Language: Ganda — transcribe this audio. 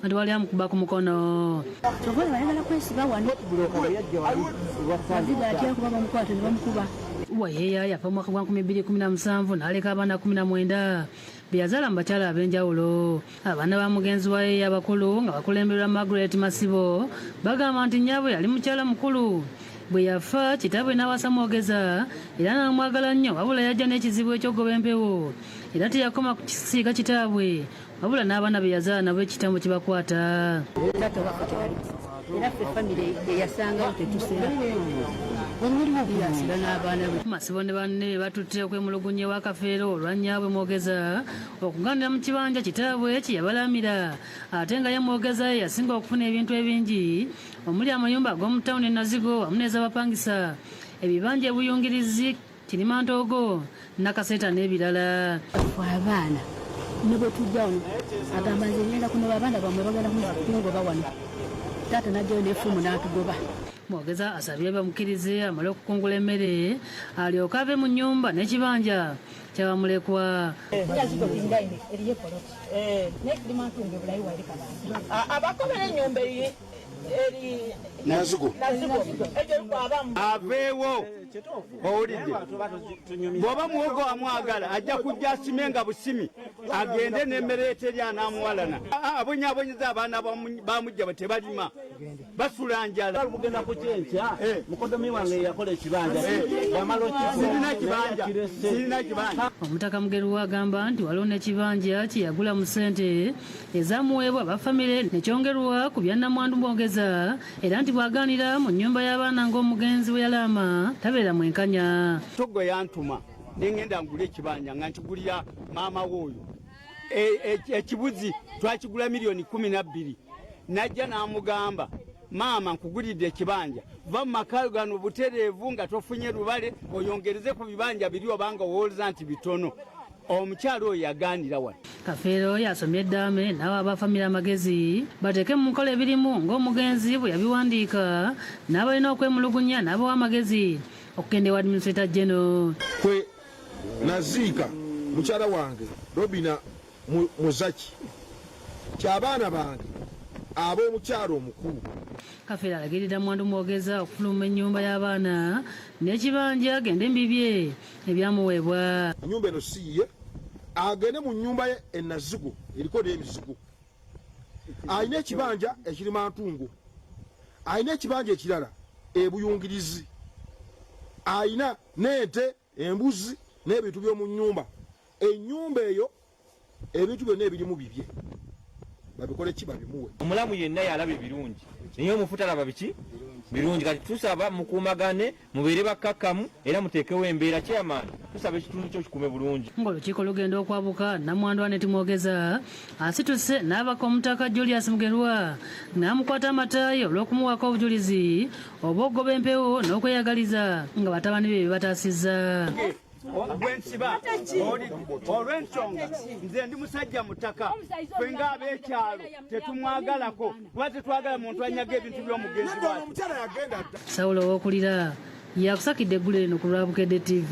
nti wali amukuba ku mukono. Kyokka bayagala kwesiba wano kuba bamukwata ne bamukuba. Wayeya yafa mu mwaka gwa 2017 n'aleka abaana 19 be yazaala mu bakyala ab'enjawulo. Abaana ba mugenzi wa Yeya abakulu nga bakulemberwa Margaret Masibo bagamba nti Nyaabwe yali mukyala mukulu. Bwe yafa Kitaffe n'awasa Mwogeza era n'amwagala nnyo wabula yajja n'ekizibu eky'ogoba empewo era teyakoma kukisiika Kitaffe wabula n'abaana be yazaala nabo ekitambo kibakwata. Era ffe famire eyasangawo tetusera Masibo ne banne batutte okwemulugunya wa Kafeero olwa Nyaabwe Mwogeza okuganira mu kibanja Kitaffe kye yabalamira ate nga ye Mwogeza yasinga okufuna ebintu ebingi omuli amayumba ag'omu tawuni Nazigo wamu n'ez'abapangisa ebibanja ebuyungirizi Kirimantoogo Nakaseeta n'ebirala. Abaana ne bwe tujja wano agamba nze ngenda kunoba abaana bamwe bagenda kungoba wano taata najjayo n'effumu n'atugoba. Mwogeza asabye bamukkirize amale okukungula emmere alyoke ave mu nnyumba n'ekibanja kyabamulekwa. Abakobera ennyumba Nazigo aveewo owulidde bw'oba muwogo amwagala ajja kujja asime nga busimi agende n'emmere eteri anaamuwalana. Abonyaabonyeza abaana bamujja tebalima basula njala. Kugenda ku kyenkya mukodomi wange yakola ekibanja sirina kibanja. Omutaka Mugeru agamba nti waliwo n'ekibanja kye yagula mu ssente ezaamuweebwa abafamire ne kyongerwa ku bya nnamwandu Mwogeza era nti bw'aganira mu nnyumba y'abaana ng'omugenzi we yalama tabeera mwenkanya. Toggo yantuma nengenda ngula ekibanja nga nkigulira maama w'oyo ekibuzi twakigula $12,000 najja n'amugamba maama nkugulidde ekibanja va mu maka gano butereevu nga tofunye lubale oyongereze ku bibanja biri obanga owooza nti bitono. Omukyalo oyo yagaanira wano. Kafeero yasomye eddaame n'aba abafamire amagezi bateeke mu nkola ebirimu ng'omugenzi bwe yabiwandiika n'abalina okwemulugunya n'abawa amagezi okugenda ewa Administrator General. Kwe naziika mukyala wange Robina Muzaki ky'abaana bange ab'omukyalo omukulu. Kafeero alagirira Mwandu Mwogeza okufuluma ennyumba y'abaana n'ekibanja agende mbibye ebyamuweebwa. Ennyumba eno siye agende mu nnyumba ye Nazigo eriko n'emizigo. Alina ekibanja ekirimantungo, alina ekibanja ekirala ebuyungirizi, alina n'ente embuzi n'ebintu by'omu nnyumba. Ennyumba eyo ebintu byonna ebirimu bibye babikole ki babimuwe. Omulamu yenna yalaba ebirungi naye omufu talaba biki birungi. Kati tusaba mukuumagane mubeere bakkakkamu era muteekewo embeera kyamaani tusaba ekitundu kyo kikume bulungi. Ng'olukiiko lugenda okwabuka nnamwandu Anet Mwogeza asituse n'abaka omutaka Julius Mugerwa n'amukwata amataayi olw'okumuwako obujulizi oba okugoba empewo n'okweyagaliza nga batabani be bataasizza. Gwensiba olw'ensonga nze ndi musajja mutaka ffe ng'ab'ekyalo tetumwagalako kuba tetwagala muntu anyaga ebintu by'omugenzi waati. Sawulo ow'okulira yakusakidde eggulu lino ku lwa Bukedde TV.